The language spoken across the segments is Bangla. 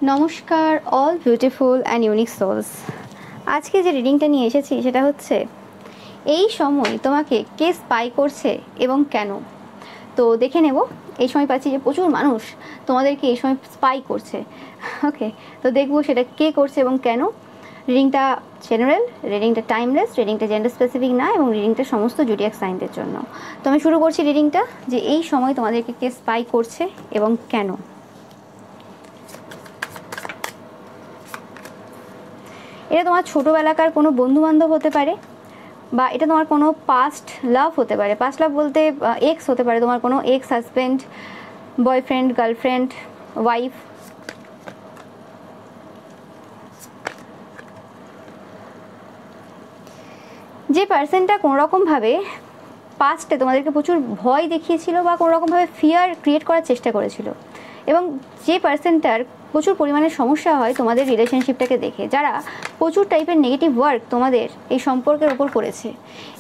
নমস্কার all beautiful and unique souls. আজকে যে রিডিংটা নিয়ে এসেছি সেটা হচ্ছে এই সময় তোমাকে কে স্পাই করছে এবং কেন। তো দেখে নেব। এই সময় পাচ্ছি যে প্রচুর মানুষ তোমাদেরকে এই সময় স্পাই করছে। ওকে, তো দেখবো সেটা কে করছে এবং কেন। রিডিংটা জেনারেল, রিডিংটা টাইমলেস, রিডিংটা জেন্ডার স্পেসিফিক না, এবং রিডিংটা সমস্ত জুডিয়াক সাইনদের জন্য। তো আমি শুরু করছি রিডিংটা, যে এই সময় তোমাদেরকে কে স্পাই করছে এবং কেন। এটা তোমার ছোটোবেলাকার কোনো বন্ধুবান্ধব হতে পারে, বা এটা তোমার কোনো পাস্ট লাভ হতে পারে। পাস্ট লাভ বলতে এক্স হতে পারে, তোমার কোনো ex husband, boyfriend, girlfriend, wife. যে পার্সনটা কোনোরকমভাবে পাস্টে তোমাদেরকে প্রচুর ভয় দেখিয়েছিল বা কোনোরকমভাবে ফিয়ার ক্রিয়েট করার চেষ্টা করেছিল, এবং যে পার্সনটার প্রচুর পরিমাণে সমস্যা হয় তোমাদের রিলেশনশিপটাকে দেখে, যারা প্রচুর টাইপের নেগেটিভ ওয়ার্ক তোমাদের এই সম্পর্কের ওপর করেছে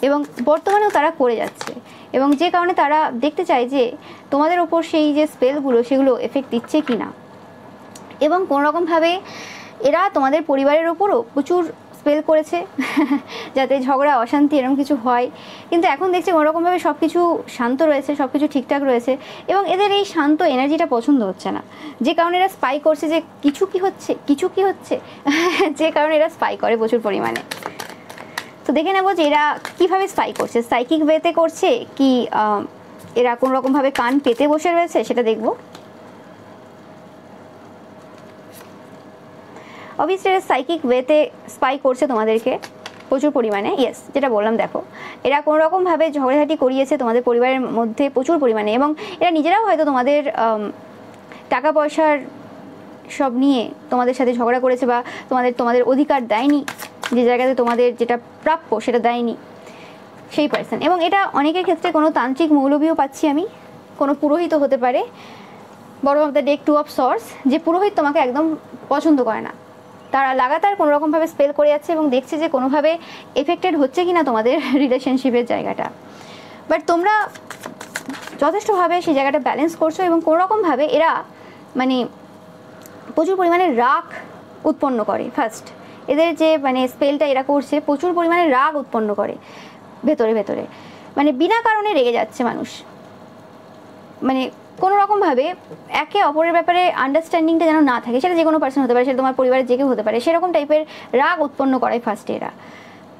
এবং বর্তমানেও তারা করে যাচ্ছে, এবং যে কারণে তারা দেখতে চায় যে তোমাদের ওপর সেই যে স্পেলগুলো সেগুলো এফেক্ট দিচ্ছে কি না। এবং কোনোরকমভাবে এরা তোমাদের পরিবারের ওপরও প্রচুর স্পেল করেছে যাতে ঝগড়া অশান্তি এরকম কিছু হয়, কিন্তু এখন দেখছি কোনোরকমভাবে সব কিছু শান্ত রয়েছে, সব কিছু ঠিকঠাক রয়েছে, এবং এদের এই শান্ত এনার্জিটা পছন্দ হচ্ছে না, যে কারণে এরা স্পাই করছে যে কিছু কি হচ্ছে যে কারণে এরা স্পাই করে প্রচুর পরিমাণে। তো দেখে নেবো যে এরা কীভাবে স্পাই করছে, সাইকিক ওয়েতে করছে কি এরা কোনোরকমভাবে কান পেতে বসে রয়েছে, সেটা দেখবো। অবভিয়াসলি এরা সাইকিক ওয়েতে স্পাই করছে তোমাদেরকে প্রচুর পরিমাণে। ইয়েস, যেটা বললাম, দেখো এরা কোনোরকমভাবে ঝগড়াঝাটি করিয়েছে তোমাদের পরিবারের মধ্যে প্রচুর পরিমাণে, এবং এরা নিজেরাও হয়তো তোমাদের টাকা পয়সার সব নিয়ে তোমাদের সাথে ঝগড়া করেছে, বা তোমাদের অধিকার দেয়নি, যে জায়গাতে তোমাদের যেটা প্রাপ্য সেটা দেয়নি সেই পার্সন। এবং এটা অনেকের ক্ষেত্রে কোনো তান্ত্রিক মৌলবীও পাচ্ছি আমি, কোনো পুরোহিত হতে পারে, bottom of the deck 2 of সর্স, যে পুরোহিত তোমাকে একদম পছন্দ করে না, তারা লাগাতার কোনোরকমভাবে স্পেল করে যাচ্ছে এবং দেখছে যে কোনোভাবে এফেক্টেড হচ্ছে কি না তোমাদের রিলেশনশিপের জায়গাটা। বাট তোমরা যথেষ্টভাবে সেই জায়গাটা ব্যালেন্স করছো, এবং কোনোরকমভাবে এরা মানে প্রচুর পরিমাণে রাগ উৎপন্ন করে। ফার্স্ট এদের যে স্পেলটা এরা করছে, প্রচুর পরিমাণে রাগ উৎপন্ন করে ভেতরে ভেতরে, বিনা কারণে রেগে যাচ্ছে মানুষ, কোনোরকমভাবে একে অপরের ব্যাপারে আন্ডারস্ট্যান্ডিংটা যেন না থাকে। সেটা যে কোনো পার্সন হতে পারে, সেটা তোমার পরিবারের যে কেউ হতে পারে, সেরকম টাইপের রাগ উৎপন্ন করায় ফার্স্টে এরা।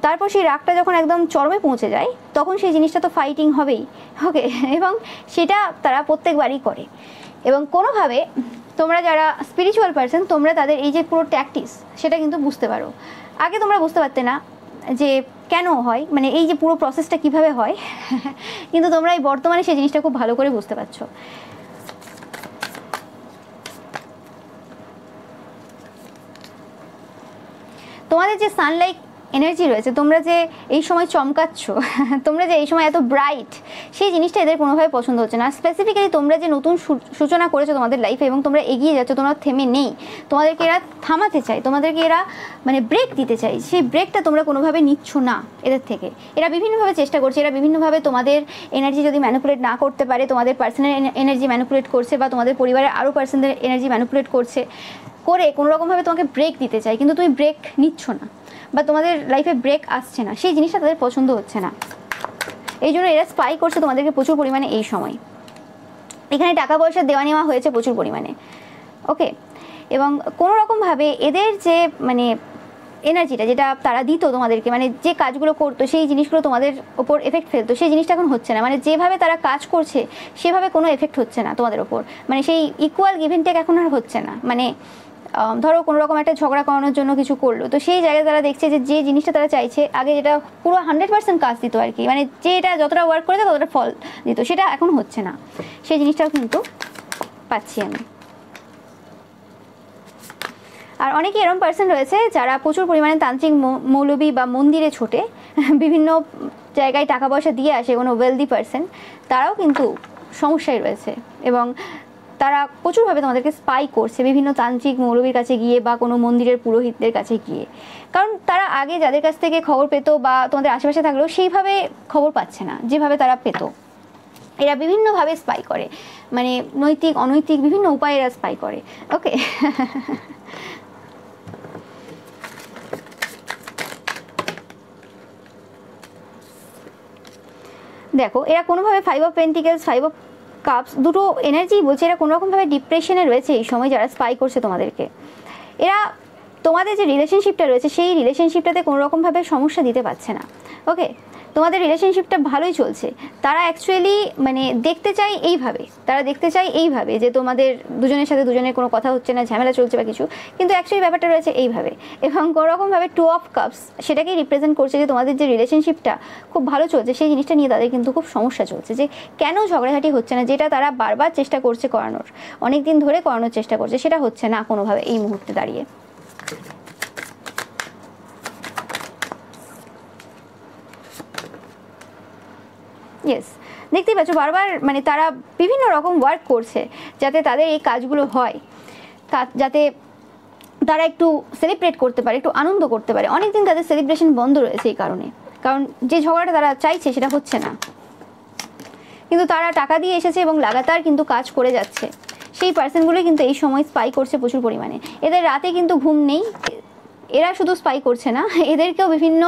তারপর সেই রাগটা যখন একদম চরমে পৌঁছে যায়, তখন সেই জিনিসটা তো ফাইটিং হবেই। ওকে, এবং সেটা তারা প্রত্যেকবারই করে। এবং কোনোভাবে তোমরা যারা স্পিরিচুয়াল পার্সন, তোমরা তাদের এই যে পুরো ট্যাকটিক্স সেটা কিন্তু বুঝতে পারো। আগে তোমরা বুঝতে পারতে না যে কেন হয়, এই যে পুরো প্রসেসটা কিভাবে হয়, কিন্তু তোমরা এই বর্তমানে সেই জিনিসটা খুব ভালো করে বুঝতে পারছো। তোমাদের যে সানলাইট এনার্জি রয়েছে, তোমরা যে এই সময় চমকাচ্ছ, তোমরা যে এই সময় এত ব্রাইট, সেই জিনিসটা এদের কোনোভাবে পছন্দ হচ্ছে না। স্পেসিফিক্যালি তোমরা যে নতুন সূচনা করেছো তোমাদের লাইফে, এবং তোমরা এগিয়ে যাচ্ছ, তোমরা থেমে নেই, তোমাদেরকে এরা থামাতে চায়, তোমাদেরকে এরা ব্রেক দিতে চাই, সেই ব্রেকটা তোমরা কোনোভাবে নিচ্ছ না এদের থেকে। এরা বিভিন্নভাবে চেষ্টা করছে, এরা বিভিন্নভাবে তোমাদের এনার্জি যদি ম্যানিপুলেট না করতে পারে, তোমাদের পার্সোনাল এনার্জি ম্যানিপুলেট করছে, বা তোমাদের পরিবারের আরও পার্সনদের এনার্জি ম্যানিপুলেট করছে, করে কোনোরকমভাবে তোমাকে ব্রেক দিতে চাই, কিন্তু তুমি ব্রেক নিচ্ছ না, বা তোমাদের লাইফে ব্রেক আসছে না, সেই জিনিসটা তাদের পছন্দ হচ্ছে না। এই জন্য এরা স্পাই করছে তোমাদেরকে প্রচুর পরিমাণে এই সময়। এখানে টাকা পয়সা দেওয়া নেওয়া হয়েছে প্রচুর পরিমাণে। ওকে, এবং কোনোরকমভাবে এদের যে এনার্জিটা যেটা তারা দিত তোমাদেরকে, যে কাজগুলো করতো, সেই জিনিসগুলো তোমাদের ওপর এফেক্ট ফেলতো, সেই জিনিসটা এখন হচ্ছে না। যেভাবে তারা কাজ করছে সেভাবে কোনো এফেক্ট হচ্ছে না তোমাদের ওপর, সেই ইকুয়াল গিভ অ্যান্ড টেক এখন আর হচ্ছে না। ধরো কোনোরকম একটা ঝগড়া করানোর জন্য কিছু করলো, তো সেই জায়গায় তারা দেখছে যে জিনিসটা তারা চাইছে, আগে যেটা পুরো 100% কাজ দিত আর কি, যে এটা যতটা ওয়ার্ক করেছে ততটা ফল দিত, সেটা এখন হচ্ছে না। সেই জিনিসটাও কিন্তু পাচ্ছি আমি। আর অনেকে এরকম পার্সন রয়েছে যারা প্রচুর পরিমাণে তান্ত্রিক মৌলবী বা মন্দিরে ছোটে, বিভিন্ন জায়গায় টাকা পয়সা দিয়ে আসে, কোনো ওয়েলদি পার্সন, তারাও কিন্তু সমস্যায় রয়েছে, এবং তারা প্রচুরভাবে তোমাদেরকে স্পাই করছে বিভিন্ন তান্ত্রিক মৌলবীর কাছে গিয়ে, বা কোনো মন্দিরের পুরোহিতদের কাছে গিয়ে। কারণ তারা আগে যাদের কাছ থেকে খবর পেত, বা তোমাদের আশেপাশে থাকলেও সেইভাবে খবর পাচ্ছে না যেভাবে তারা পেত। এরা বিভিন্নভাবে স্পাই করে, মানে নৈতিক অনৈতিক বিভিন্ন উপায়ে এরা স্পাই করে। ওকে, দেখো এরা কোনোভাবে 5 অফ পেন্টিকেলস 5 অফ কাপস দুটো এনার্জি বলছে এরা কোনোরকমভাবে ডিপ্রেশনে রয়েছে এই সময় যারা স্পাই করছে তোমাদেরকে। এরা তোমাদের যে রিলেশনশিপটা রয়েছে সেই রিলেশনশিপটাতে কোনোরকমভাবে সমস্যা দিতে পারছে না। ওকে, তোমাদের রিলেশনশিপটা ভালোই চলছে, তারা অ্যাকচুয়ালি মানে দেখতে চায় এইভাবে যে তোমাদের দুজনের সাথে দুজনের কোনো কথা হচ্ছে না, ঝামেলা চলছে বা কিছু, কিন্তু অ্যাকচুয়ালি ব্যাপারটা রয়েছে এইভাবে। এবং কোনোরকমভাবে 2 অফ কাপস সেটাকেই রিপ্রেজেন্ট করছে যে তোমাদের যে রিলেশনশিপটা খুব ভালো চলছে সেই জিনিসটা নিয়ে তাদের কিন্তু খুব সমস্যা চলছে, যে কেন ঝগড়াঝাটি হচ্ছে না, যেটা তারা বারবার চেষ্টা করছে করানোর, অনেক দিন ধরে করানোর চেষ্টা করছে, সেটা হচ্ছে না কোনোভাবে এই মুহূর্তে দাঁড়িয়ে। ইয়েস, দেখতেই পাচ্ছ বারবার মানে তারা বিভিন্ন রকম ওয়ার্ক করছে যাতে তাদের এই কাজগুলো হয়, যাতে তারা একটু সেলিব্রেট করতে পারে, একটু আনন্দ করতে পারে। অনেকদিন তাদের সেলিব্রেশন বন্ধ রয়েছে এই কারণে, কারণ যে ঝগড়াটা তারা চাইছে সেটা হচ্ছে না, কিন্তু তারা টাকা দিয়ে এসেছে এবং লাগাতার কিন্তু কাজ করে যাচ্ছে। সেই পার্সনগুলোই কিন্তু এই সময় স্পাই করছে প্রচুর পরিমাণে। এদের রাতে কিন্তু ঘুম নেই, এরা শুধু স্পাই করছে না, এদেরকেও বিভিন্ন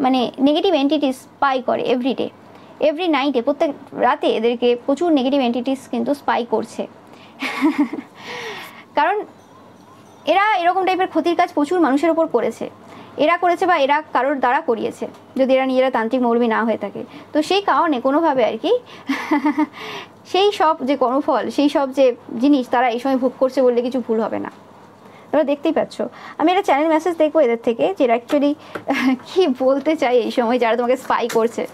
মানে নেগেটিভ এন্টিটি স্পাই করে এভরি নাইটে, প্রত্যেক রাতে এদেরকে প্রচুর নেগেটিভ এন্টিটিস কিন্তু স্পাই করছে। কারণ এরা এরকম টাইপের ক্ষতির কাজ প্রচুর মানুষের ওপর করেছে, বা এরা কারোর দ্বারা করিয়েছে, যদি এরা নিজেরা তান্ত্রিক মৌলবী না হয়ে থাকে। তো সেই কারণে কোনোভাবে আর কি সেই সব যে কর্মফল, সেই সব যে জিনিস তারা এই সময় ভোগ করছে বললে কিছু ভুল হবে না। তোমরা দেখতেই পাচ্ছ। আমি একটা চ্যানেল মেসেজ দেখবো এদের থেকে, যে অ্যাকচুয়ালি কি বলতে চাই এই সময়, যারা তোমাকে স্পাই করছে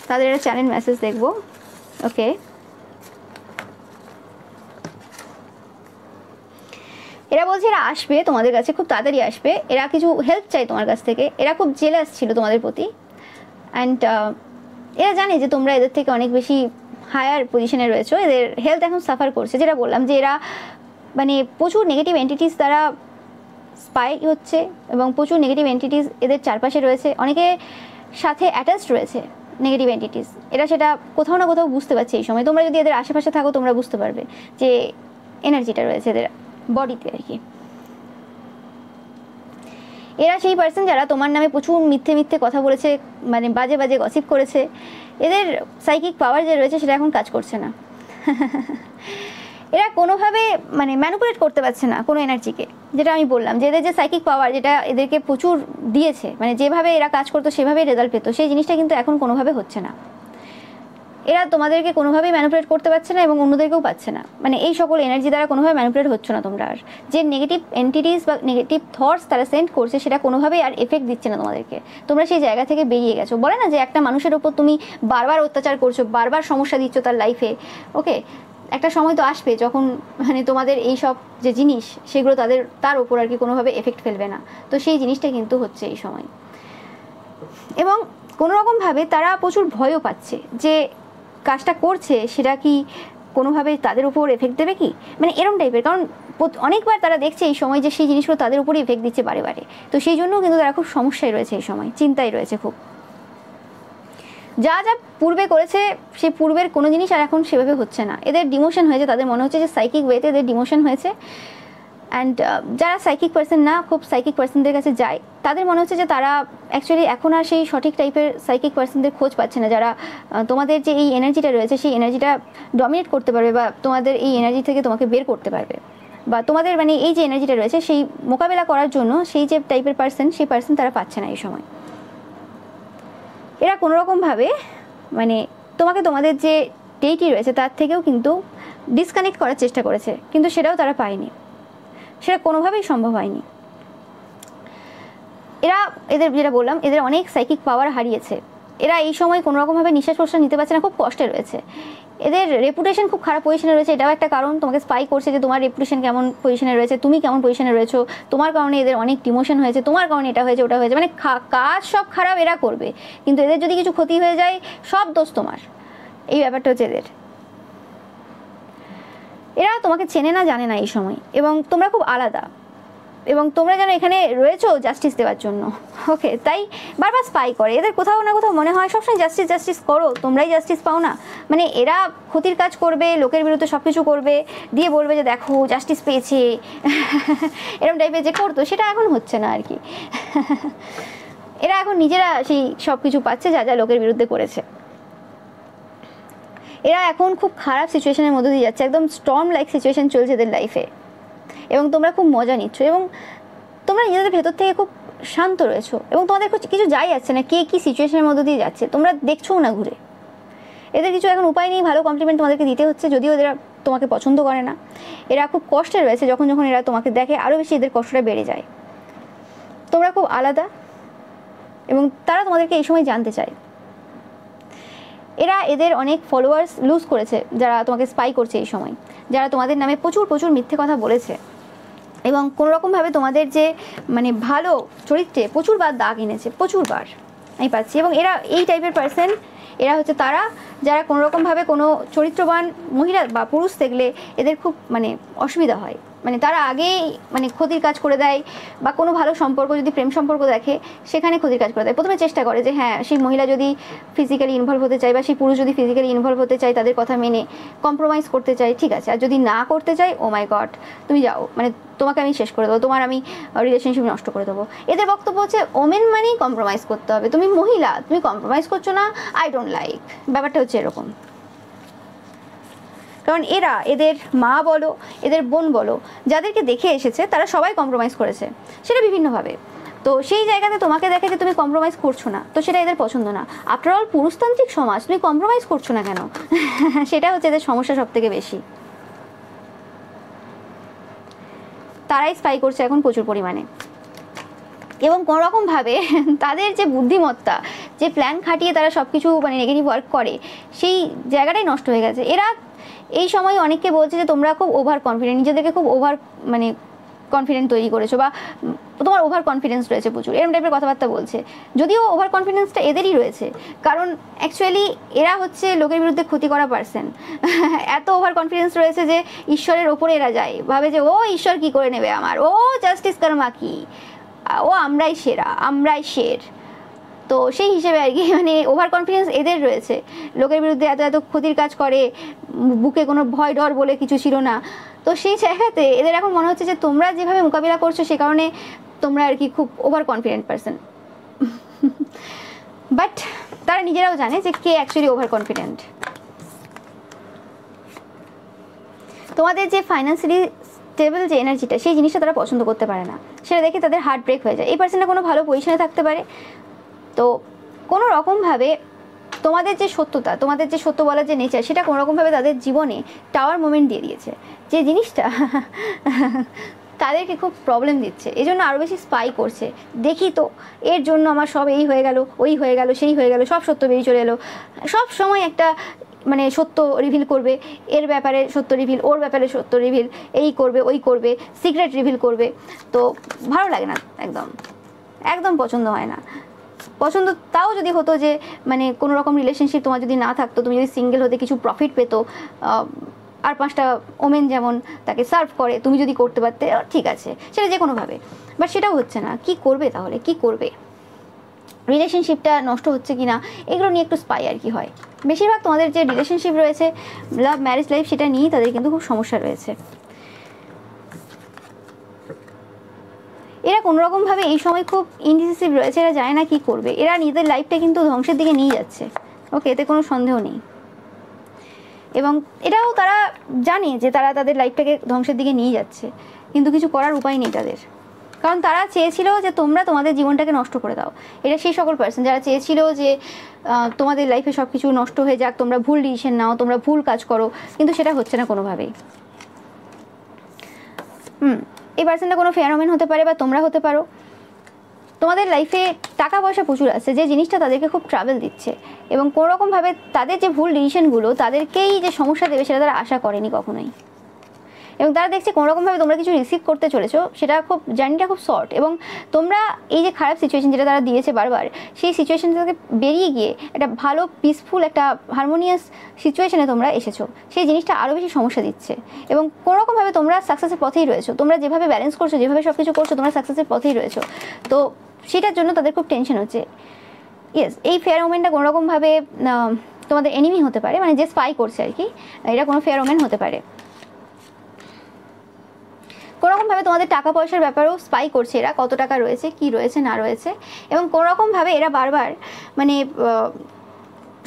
তাদের একটা চ্যানেল মেসেজ দেখবো। ওকে, এরা বলছে এরা আসবে তোমাদের কাছে, খুব তাড়াতাড়ি আসবে, এরা কিছু হেল্প চাই তোমার কাছ থেকে, এরা খুব জেলাস ছিল তোমাদের প্রতি, অ্যান্ড এরা জানে যে তোমরা এদের থেকে অনেক বেশি হায়ার পজিশনে রয়েছো, এদের হেলথ এখন সাফার করছে। যেটা বললাম যে এরা মানে প্রচুর নেগেটিভ এন্টিটিস দ্বারা স্পাই হচ্ছে, এবং প্রচুর নেগেটিভ এন্টিটিস এদের চারপাশে রয়েছে, অনেকে সাথে অ্যাটাচড রয়েছে নেগেটিভ এন্টিটিস। এরা সেটা কোথাও না কোথাও বুঝতে পারছে এই সময়। তোমরা যদি এদের আশেপাশে থাকো তোমরা বুঝতে পারবে যে এনার্জিটা রয়েছে এদের বডিতে আর কি। এরা সেই পার্সন যারা তোমার নামে প্রচুর মিথ্যে কথা বলেছে, মানে বাজে গসিপ করেছে। এদের সাইকিক পাওয়ার যে রয়েছে সেটা এখন কাজ করছে না। এরা কোনোভাবে মানে ম্যানিপুলেট করতে পারছে না কোনো এনার্জিকে, যেটা আমি বললাম যে এদের যে সাইকিক পাওয়ার যেটা এদেরকে প্রচুর দিয়েছে, মানে যেভাবে এরা কাজ করতো সেভাবেই রেজাল্ট পেতো, সেই জিনিসটা কিন্তু এখন কোনোভাবে হচ্ছে না। এরা তোমাদেরকে কোনোভাবেই ম্যানিপুলেট করতে পারছে না এবং অন্যদেরকেও পাচ্ছে না, মানে এই সকল এনার্জি দ্বারা কোনোভাবে ম্যানিপুলেট হচ্ছে না তোমরা। আর যে নেগেটিভ এন্টিটিস বা নেগেটিভ থটস তারা সেন্ড করছে সেটা কোনোভাবেই আর এফেক্ট দিচ্ছে না তোমাদেরকে। তোমরা সেই জায়গা থেকে বেরিয়ে গেছো। বলে না যে একটা মানুষের ওপর তুমি বারবার অত্যাচার করছো, বারবার সমস্যা দিচ্ছ তার লাইফে, ওকে, একটা সময় তো আসবে যখন মানে তোমাদের এই সব যে জিনিস সেগুলো তার ওপর আর কি কোনোভাবে এফেক্ট ফেলবে না। তো সেই জিনিসটা কিন্তু হচ্ছে এই সময়, এবং কোনোরকমভাবে তারা প্রচুর ভয়ও পাচ্ছে যে কাজটা করছে সেটা কি কোনোভাবে তাদের উপর এফেক্ট দেবে কি, মানে এরম টাইপের। কারণ অনেকবার তারা দেখছে এই সময় যে সেই জিনিসগুলো তাদের উপরই এফেক্ট দিচ্ছে বারে। তো সেই জন্যও কিন্তু তারা খুব সমস্যায় রয়েছে এই সময়, চিন্তায় রয়েছে খুব। যা পূর্বে করেছে সেই পূর্বের কোনো জিনিস আর এখন সেভাবে হচ্ছে না। এদের ডিমোশন হয়েছে, তাদের মনে হচ্ছে যে সাইকিক ওয়েতে এদের ডিমোশন হয়েছে। অ্যান্ড যারা সাইকিক পার্সন না, খুব সাইকিক পার্সনদের কাছে যায়, তাদের মনে হচ্ছে যে তারা অ্যাকচুয়ালি এখন আর সেই সঠিক টাইপের সাইকিক পার্সনদের খোঁজ পাচ্ছে না, যারা তোমাদের যে এই এনার্জিটা রয়েছে সেই এনার্জিটা ডমিনেট করতে পারবে, বা তোমাদের এই এনার্জি থেকে তোমাকে বের করতে পারবে, বা তোমাদের মানে এই যে এনার্জিটা রয়েছে সেই মোকাবেলা করার জন্য সেই যে টাইপের পার্সন, সেই পার্সন তারা পাচ্ছে না এই সময়। এরা কোনোরকমভাবে মানে তোমাদের যে ডেইটি রয়েছে তার থেকেও কিন্তু ডিসকানেক্ট করার চেষ্টা করেছে, কিন্তু সেটাও তারা পায়নি, সেটা কোনোভাবেই সম্ভব হয়নি। এদের যেটা বললাম, এদের অনেক সাইকিক পাওয়ার হারিয়েছে। এরা এই সময় কোনোরকমভাবে নিঃশ্বাস প্রশ্বাস নিতে পারছে না, খুব কষ্টে রয়েছে। এদের রেপুটেশন খুব খারাপ পজিশনে রয়েছে, এটাও একটা কারণ। তোমাকে স্পাই করছে যে তোমার রেপুটেশন কেমন পজিশনে রয়েছে, তুমি কেমন পজিশনে রয়েছো, তোমার কারণে এদের অনেক ডিমোশন হয়েছে, তোমার কারণে এটা হয়েছে ওটা হয়েছে, মানে কাজ সব খারাপ এরা করবে, কিন্তু এদের যদি কিছু ক্ষতি হয়ে যায় সব দোষ তোমার। এই ব্যাপারটা হচ্ছে এদের। এরা তোমাকে চেনে না, জানে না এই সময়, এবং তোমরা খুব আলাদা। এবং তোমরা যেন এখানে রয়েছো জাস্টিস দেওয়ার জন্য। ওকে, তাই বারবার স্পাই করে। এদের কোথাও না কোথাও মনে হয় সবসময় জাস্টিস জাস্টিস করো, তোমরাই জাস্টিস পাও না। মানে এরা ক্ষতির কাজ করবে, লোকের বিরুদ্ধে সব কিছু করবে, দিয়ে বলবে যে দেখো জাস্টিস পেয়েছে, এরকম টাইপের যে করতো সেটা এখন হচ্ছে না আর কি। এরা এখন নিজেরা সেই সব কিছু পাচ্ছে যা যা লোকের বিরুদ্ধে করেছে। এরা এখন খুব খারাপ সিচুয়েশনের মধ্যে দিয়ে যাচ্ছে, একদম স্টর্ম লাইক সিচুয়েশন চলছে এদের লাইফে, এবং তোমরা খুব মজা নিচ্ছ এবং তোমরা নিজেদের ভেতর থেকে খুব শান্ত রয়েছো এবং তোমাদের কিছু যাই যাচ্ছে না কে কী সিচুয়েশনের মধ্যে দিয়ে যাচ্ছে, তোমরা দেখছোও না ঘুরে। এদের কিছু এখন উপায় নেই, ভালো কমপ্লিমেন্ট তোমাদেরকে দিতে হচ্ছে, যদিও এরা তোমাকে পছন্দ করে না। এরা খুব কষ্টে রয়েছে, যখন যখন এরা তোমাকে দেখে আরও বেশি এদের কষ্টটা বেড়ে যায়। তোমরা খুব আলাদা এবং তারা তোমাদেরকে এই সময় জানতে চায়। এরা এদের অনেক ফলোয়ার্স লুজ করেছে যারা তোমাকে স্পাই করছে এই সময়, যারা তোমাদের নামে প্রচুর প্রচুর মিথ্যে কথা বলেছে এবং কোনোরকমভাবে তোমাদের যে মানে ভালো চরিত্রে প্রচুরবার দাগ এনেছে, প্রচুরবার আমি পাচ্ছি। এবং এরা এই টাইপের পার্সন, এরা হচ্ছে তারা যারা কোনোরকমভাবে কোনো চরিত্রবান মহিলা বা পুরুষ দেখলে এদের খুব মানে অসুবিধা হয়, মানে তারা আগেই মানে ক্ষতির কাজ করে দেয়, বা কোনো ভালো সম্পর্ক যদি প্রেম সম্পর্ক দেখে সেখানে ক্ষতির কাজ করে দেয়। প্রথমে চেষ্টা করে যে হ্যাঁ সেই মহিলা যদি ফিজিক্যালি ইনভলভ হতে চায় বা সেই পুরুষ যদি ফিজিক্যালি ইনভলভ হতে চায়, তাদের কথা মেনে কম্প্রোমাইজ করতে চায়, ঠিক আছে। আর যদি না করতে চাই, ও মাই গড তুমি যাও, মানে তোমাকে আমি শেষ করে দেবো, তোমার আমি রিলেশনশিপ নষ্ট করে দেবো। এদের বক্তব্য হচ্ছে ওমেন মানেই কম্প্রোমাইজ করতে হবে, তুমি মহিলা তুমি কম্প্রোমাইজ করছো না, আই ডোন্ট লাইক। ব্যাপারটা হচ্ছে এরকম, কারণ এরা এদের মা বলো এদের বোন বলো যাদেরকে দেখে এসেছে তারা সবাই কম্প্রোমাইজ করেছে, সেটা বিভিন্নভাবে। তো সেই জায়গাতে তোমাকে দেখে যে তুমি কম্প্রোমাইজ করছো না, তো সেটা এদের পছন্দ না। আফটার অল পুরুষতান্ত্রিক সমাজ, তুমি কম্প্রোমাইজ করছো না কেন? সেটা হচ্ছে এদের সমস্যা সব থেকে বেশি। তারাই স্পাই করছে এখন প্রচুর পরিমাণে এবং কোনোরকমভাবে তাদের যে বুদ্ধিমত্তা, যে প্ল্যান খাটিয়ে তারা সব কিছু মানে নেগেটিভ ওয়ার্ক করে, সেই জায়গাটাই নষ্ট হয়ে গেছে। এরা এই সময় অনেককে বলছে যে তোমরা খুব ওভার কনফিডেন্ট, নিজেদেরকে খুব ওভার মানে কনফিডেন্ট তৈরি করেছো, বা তোমার ওভার কনফিডেন্স রয়েছে প্রচুর, এরকম টাইপের কথাবার্তা বলছে। যদিও ওভার কনফিডেন্সটা এদেরই রয়েছে, কারণ অ্যাকচুয়ালি এরা হচ্ছে লোকের বিরুদ্ধে ক্ষতি করা পার্সন। এত ওভার কনফিডেন্স রয়েছে যে ঈশ্বরের ওপরে এরা যায়, ভাবে যে ও ঈশ্বর কি করে নেবে আমার, ও জাস্টিস কর্মা কি, ও আমরাই সেরা, আমরাই শের। তো সেই হিসেবে আর কি মানে ওভার কনফিডেন্স এদের রয়েছে, লোকের বিরুদ্ধে এত এত ক্ষতির কাজ করে, বুকে কোনো ভয় ডর বলে কিছু ছিল না। তো সেই জায়গাতে এদের এখন মনে হচ্ছে যে তোমরা যেভাবে মোকাবিলা করছো সে কারণে তোমরা আর কি খুব ওভার কনফিডেন্ট পারসন। বাট তারা নিজেরাও জানে যে কে অ্যাকচুয়ালি ওভার কনফিডেন্ট। তোমাদের যে ফাইন্যান্সিয়ালি স্টেবল যে এনার্জিটা, সেই জিনিসটা তারা পছন্দ করতে পারে না, সেটা দেখে তাদের হার্ট ব্রেক হয়ে যায়। এই পার্সনটা কোনো ভালো পজিশনে থাকতে পারে, তো কোনো রকমভাবে তোমাদের যে সত্যতা, তোমাদের যে সত্য বলার যে নেচার, সেটা কোনো রকমভাবে তাদের জীবনে টাওয়ার মোমেন্ট দিয়ে দিয়েছে, যে জিনিসটা তাদেরকে খুব প্রবলেম দিচ্ছে। এই জন্য আরও বেশি স্পাই করছে, দেখি তো এর জন্য আমার সব এই হয়ে গেল, ওই হয়ে গেল, সেই হয়ে গেল, সব সত্য বেরিয়ে চলে এলো। সব সময় একটা মানে সত্য রিভিল করবে, এর ব্যাপারে সত্য রিভিল, ওর ব্যাপারে সত্য রিভিল, এই করবে ওই করবে, সিক্রেট রিভিল করবে। তো ভালো লাগে না, একদম একদম পছন্দ হয় না। পছন্দ তাও যদি হতো যে মানে কোনো রকম রিলেশনশিপ তোমার যদি না থাকতো, তুমি যদি সিঙ্গেল হতে কিছু প্রফিট পেতো, আর 5টা ওমেন যেমন তাকে সার্ভ করে তুমি যদি করতে পারতে, ঠিক আছে, সেটা যে কোনোভাবে। বাট সেটাও হচ্ছে না, কি করবে তাহলে, কি করবে? রিলেশনশিপটা নষ্ট হচ্ছে কি না এগুলো নিয়ে একটু স্পাই আর কি হয়। বেশিরভাগ তোমাদের যে রিলেশনশিপ রয়েছে, লাভ ম্যারেজ লাইফ, সেটা নিয়েই তাদের কিন্তু খুব সমস্যা রয়েছে। এরা কোনোরকমভাবে এই সময় খুব ইনডিসিসিভ রয়েছে, এরা জানে না কী করবে। এরা নিজেদের লাইফটা কিন্তু ধ্বংসের দিকে নিয়ে যাচ্ছে, ওকে, এতে কোনো সন্দেহ নেই। এবং এটাও তারা জানে যে তারা তাদের লাইফটাকে ধ্বংসের দিকে নিয়ে যাচ্ছে, কিন্তু কিছু করার উপায় নেই তাদের, কারণ তারা চেয়েছিল যে তোমরা তোমাদের জীবনটাকে নষ্ট করে দাও। এটা সেই সকল পার্সন যারা চেয়েছিল যে তোমাদের লাইফে সব কিছু নষ্ট হয়ে যাক, তোমরা ভুল ডিসিশন নাও, তোমরা ভুল কাজ করো, কিন্তু সেটা হচ্ছে না কোনোভাবেই। এই পার্সনটা কোনো ফেনোমেন হতে পারে বা তোমরা হতে পারো। তোমাদের লাইফে টাকা পয়সা প্রচুর আছে, যে জিনিসটা তাদেরকে খুব ট্রাভেল দিচ্ছে, এবং কোনোরকমভাবে তাদের যে ভুল ডিসিশনগুলো তাদেরকেই যে সমস্যা দেবে সেটা তারা আশা করেনি কখনোই। এবং তারা দেখছে কোনোরকমভাবে তোমরা কিছু রিসিভ করতে চলেছো, সেটা খুব জার্নিটা খুব শর্ট, এবং তোমরা এই যে খারাপ সিচুয়েশন যেটা তারা দিয়েছে বারবার, সেই সিচুয়েশন থেকে বেরিয়ে গিয়ে একটা ভালো পিসফুল একটা হারমোনিয়াস সিচুয়েশনে তোমরা এসেছো। সেই জিনিসটা আরও বেশি সমস্যা দিচ্ছে, এবং কোনোরকমভাবে তোমরা সাকসেসের পথেই রয়েছো। তোমরা যেভাবে ব্যালেন্স করছো, যেভাবে সব কিছু করছো, তোমরা সাকসেসের পথেই রয়েছো। তো সেটার জন্য তাদের খুব টেনশন হচ্ছে। ইয়েস, এই ফেয়ার ওমেনটা কোনোরকমভাবে তোমাদের এনিমি হতে পারে, মানে যে স্পাই করছে আর কি, এটা কোনো ফেয়ার ওমেন হতে পারে। কোনোরকমভাবে তোমাদের টাকা পয়সার ব্যাপারেও স্পাই করছে এরা, কত টাকা রয়েছে, কি রয়েছে না রয়েছে, এবং কোনোরকমভাবে এরা বারবার মানে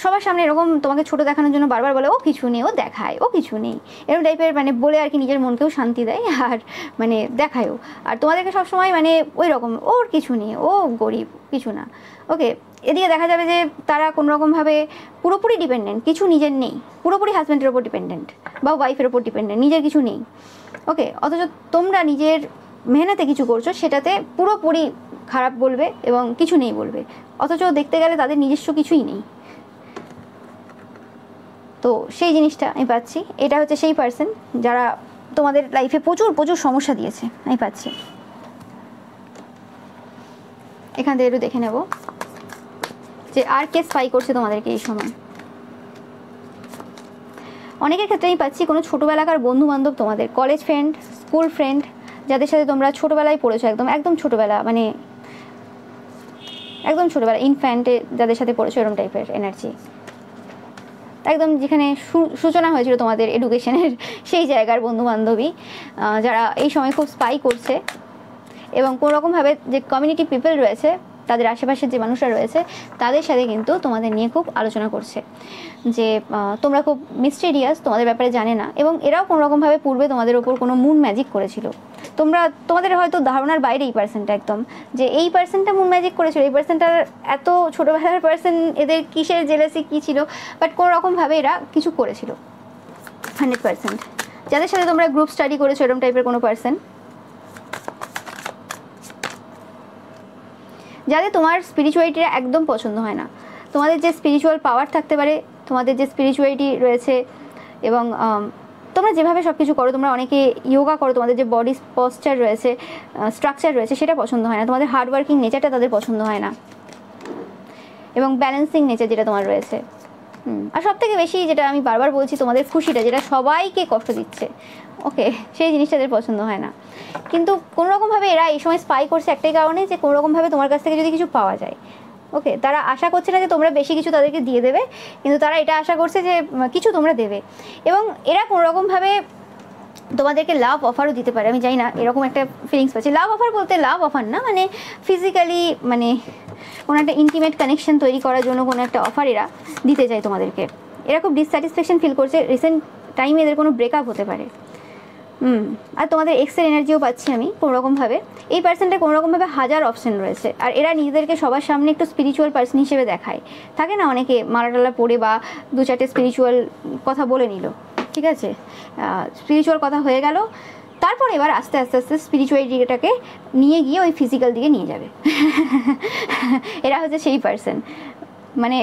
সবার সামনে এরকম তোমাকে ছোট দেখানোর জন্য বারবার বলে ও কিছু নেই, ও দেখায় ও কিছু নেই, এরকম টাইপের মানে বলে আর কি নিজের মনকেও শান্তি দেয়, আর মানে দেখায়ও। আর তোমাদেরকে সবসময় মানে ওই রকম ওর কিছু নেই, ও গরিব, কিছু না। ওকে, এদিকে দেখা যাবে যে তারা কোনোরকমভাবে পুরোপুরি ডিপেন্ডেন্ট, কিছু নিজের নেই, পুরোপুরি হাজব্যান্ডের ওপর ডিপেন্ডেন্ট বা ওয়াইফের ওপর ডিপেন্ডেন্ট, নিজের কিছু নেই। ওকে, অথচ তোমরা নিজের মেহনতে কিছু করছো, সেটাতে পুরোপুরি খারাপ বলবে এবং কিছু নেই বলবে, অথচ দেখতে গেলে তাদের নিজস্ব কিছুই নেই। তো সেই জিনিসটা আমি পাচ্ছি। এটা হচ্ছে সেই পার্সন যারা তোমাদের লাইফে প্রচুর প্রচুর সমস্যা দিয়েছে, আমি পাচ্ছি। এখান থেকে একটু দেখে নেব যে আর কে স্পাই করছে তোমাদেরকে এই সময়। অনেকের ক্ষেত্রে আমি পাচ্ছি কোনো ছোটোবেলাকার বন্ধু বান্ধব, তোমাদের কলেজ ফ্রেন্ড, স্কুল ফ্রেন্ড, যাদের সাথে তোমরা ছোটোবেলায় পড়েছো, একদম একদম ছোটোবেলা, মানে একদম ছোটোবেলা ইনফ্যান্টে যাদের সাথে পড়েছো, এরকম টাইপের এনার্জি, একদম যেখানে সূচনা হয়েছিল তোমাদের এডুকেশনের, সেই জায়গার বন্ধু বান্ধবী যারা এই সময় খুব স্পাই করছে, এবং কোনোরকমভাবে যে কমিউনিটি পিপল রয়েছে, তাদের আশেপাশের যে মানুষরা রয়েছে, তাদের সাথে কিন্তু তোমাদের নিয়ে খুব আলোচনা করছে যে তোমরা খুব মিস্টেরিয়াস, তোমাদের ব্যাপারে জানে না, এবং এরাও কোনোরকমভাবে পূর্বে তোমাদের ওপর কোনো মুন ম্যাজিক করেছিল। তোমাদের হয়তো ধারণার বাইরে এই পার্সনটা একদম, যে এই পার্সনটা মুন ম্যাজিক করেছিল, এই পার্সনটার এত ছোটোবেলার পার্সন, এদের কিসের জেলাসি কী ছিল, বাট কোনোরকমভাবে এরা কিছু করেছিল 100%। যাদের সাথে তোমরা গ্রুপ স্টাডি করেছো, এরকম টাইপের কোনো পার্সন, যাদের তোমার স্পিরিচুয়ালিটিটা একদম পছন্দ হয় না, তোমাদের যে স্পিরিচুয়াল পাওয়ার থাকতে পারে, তোমাদের যে স্পিরিচুয়ালিটি রয়েছে, এবং তোমরা যেভাবে সব কিছু করো, তোমরা অনেকে ইয়োগা করো, তোমাদের যে বডি পশ্চার রয়েছে, স্ট্রাকচার রয়েছে, সেটা পছন্দ হয় না, তোমাদের হার্ডওয়ার্কিং নেচারটা তাদের পছন্দ হয় না, এবং ব্যালেন্সিং নেচার যেটা তোমার রয়েছে। আর সব থেকে বেশি যেটা আমি বারবার বলছি, তোমাদের খুশিটা যেটা সবাইকে কষ্ট দিচ্ছে, ওকে, সেই জিনিসটা তাদের পছন্দ হয় না। কিন্তু কোনোরকমভাবে এরা এই সময় স্পাই করছে একটাই কারণে, যে কোনোরকমভাবে তোমার কাছ থেকে যদি কিছু পাওয়া যায়। ওকে, তারা আশা করছে না যে তোমরা বেশি কিছু তাদেরকে দিয়ে দেবে, কিন্তু তারা এটা আশা করছে যে কিছু তোমরা দেবে, এবং এরা কোনোরকমভাবে তোমাদেরকে লাভ অফারও দিতে পারে। আমি জানি না, এরকম একটা ফিলিংস পাচ্ছি। লাভ অফার বলতে লাভ অফার না, মানে ফিজিক্যালি, মানে কোনো একটা ইন্টিমেট কানেকশন তৈরি করার জন্য কোনো একটা অফার এরা দিতে চায় তোমাদেরকে। এরা খুব ডিসস্যাটিসফ্যাকশন ফিল করছে, রিসেন্ট টাইমে এদের কোনো ব্রেকআপ হতে পারে। আর তোমাদের এক্সের এনার্জিও পাচ্ছি আমি কোনোরকমভাবে। এই পার্সনটা কোনোরকমভাবে হাজার অপশন রয়েছে, আর এরা নিজেদেরকে সবার সামনে একটু স্পিরিচুয়াল পার্সন হিসেবে দেখায়। থাকে না অনেকে মালাটালা পড়ে বা দু চারটে স্পিরিচুয়াল কথা বলে নিল, ঠিক আছে, স্পিরিচুয়াল কথা হয়ে গেল, তারপর এবার আস্তে আস্তে আস্তে স্পিরিচুয়ালিটিটাকে নিয়ে গিয়ে ওই ফিজিক্যাল দিকে নিয়ে যাবে। এরা হচ্ছে সেই পার্সন, মানে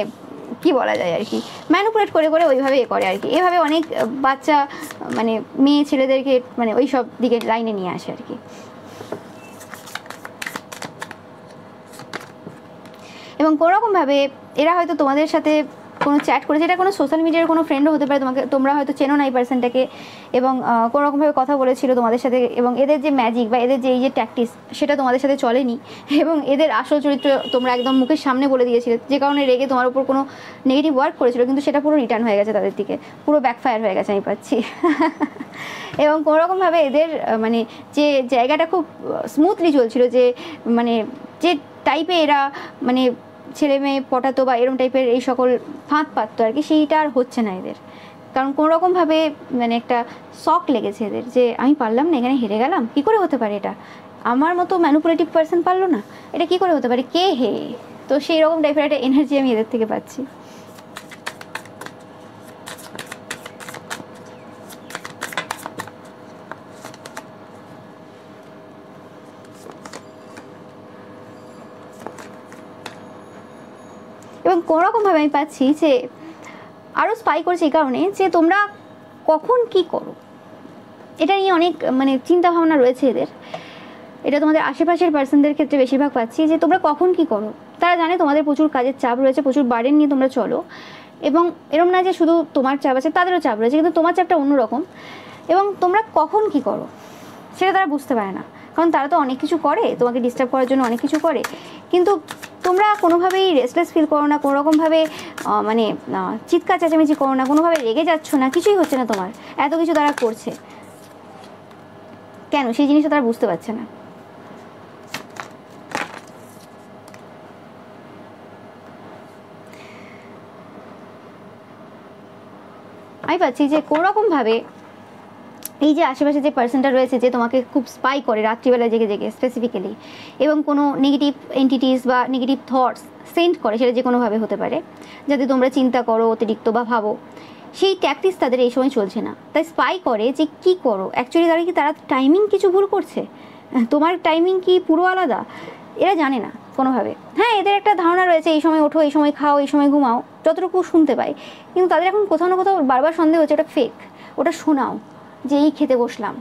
কি বলা যায় আর কি, ম্যানুপুলেট করে করে ওইভাবে করে আর কি। এভাবে অনেক বাচ্চা মানে মেয়ে ছেলেদেরকে মানে ওই সব দিকে লাইনে নিয়ে আসে আর কি। এবং কোনোরকমভাবে এরা হয়তো তোমাদের সাথে কোনো চ্যাট করেছে, এটা কোনো সোশ্যাল মিডিয়ার কোনো ফ্রেন্ডও হতে পারে, তোমরা হয়তো চেনো না এই পার্সনটাকে, এবং কোনোরকমভাবে কথা বলেছিল তোমাদের সাথে, এবং এদের যে ম্যাজিক বা এদের যে এই যে ট্যাকটিস, সেটা তোমাদের সাথে চলেনি, এবং এদের আসল চরিত্র তোমরা একদম মুখের সামনে বলে দিয়েছিলে, যে কারণে রেগে তোমার উপর কোনো নেগেটিভ ওয়ার্ক করেছিল, কিন্তু সেটা পুরো রিটার্ন হয়ে গেছে তাদের দিকে, পুরো ব্যাকফায়ার হয়ে গেছে আমি পাচ্ছি। এবং কোনোরকমভাবে এদের মানে যে জায়গাটা খুব স্মুথলি চলছিল, যে মানে যে টাইপে এরা মানে ছেলে মেয়ে পটাতো বা এরম টাইপের এই সকল ফাঁদ পাততো আর কি, সেইটা আর হচ্ছে না এদের। কারণ কোনোরকমভাবে মানে একটা শক লেগেছে এদের, যে আমি পারলাম না, এখানে হেরে গেলাম, কী করে হতে পারে এটা, আমার মতো ম্যানুপুলেটিভ পার্সন পারলো না, এটা কী করে হতে পারে, কে হে। তো সেই রকম টাইপের একটা এনার্জি আমি এদের থেকে পাচ্ছি। এবং কোনোরকমভাবে আমি পাচ্ছি যে আরও স্পাই করছে এই কারণে, যে তোমরা কখন কি করো, এটা নিয়ে অনেক মানে চিন্তা ভাবনা রয়েছে এদের। এটা তোমাদের আশেপাশের পার্সনদের ক্ষেত্রে বেশিরভাগ পাচ্ছি যে তোমরা কখন কি করো। তারা জানে তোমাদের প্রচুর কাজের চাপ রয়েছে, প্রচুর বার্ডেন নিয়ে তোমরা চলো, এবং এরম না যে শুধু তোমার চাপ আছে, তাদেরও চাপ রয়েছে, কিন্তু তোমার চাপটা অন্যরকম। এবং তোমরা কখন কি করো সেটা তারা বুঝতে পারে না, কারণ তারা তো অনেক কিছু করে, তোমাকে ডিস্টার্ব করার জন্য অনেক কিছু করে, কিন্তু তোমরা কোনোভাবেই রেস্টলেস ফিল করো না, কোনোরকমভাবে মানে চিৎকার চেঁচামেচি করো না, কোনোভাবে রেগে যাচ্ছ না, কিছুই হচ্ছে না তোমার। এত কিছু তারা করছে কেন, সেই জিনিসটা তারা বুঝতে পারছে না। আমি পাচ্ছি যে কোনোরকমভাবে এই যে আশেপাশে যে পার্সনটা রয়েছে যে তোমাকে খুব স্পাই করে রাত্রিবেলা জেগে জেগে স্পেসিফিক্যালি, এবং কোনো নেগেটিভ এন্টিটিস বা নেগেটিভ থটস সেন্ড করে, সেটা যে কোনোভাবে হতে পারে যাতে তোমরা চিন্তা করো অতিরিক্ত বা ভাবো, সেই ট্যাকটিক্স তাদের এই সময় চলছে না। তাই স্পাই করে যে কি করো, অ্যাকচুয়ালি তারা টাইমিং কিছু ভুল করছে, তোমার টাইমিং কি পুরো আলাদা, এরা জানে না কোনোভাবে। হ্যাঁ, এদের একটা ধারণা রয়েছে এই সময় ওঠো, এই সময় খাও, এই সময় ঘুমাও, যতটুকু শুনতে পাই, কিন্তু তাদের এখন কোথাও না কোথাও বারবার সন্দেহ হচ্ছে ওটা ফেক, ওটা শোনাও যে এই খেতে বসলাম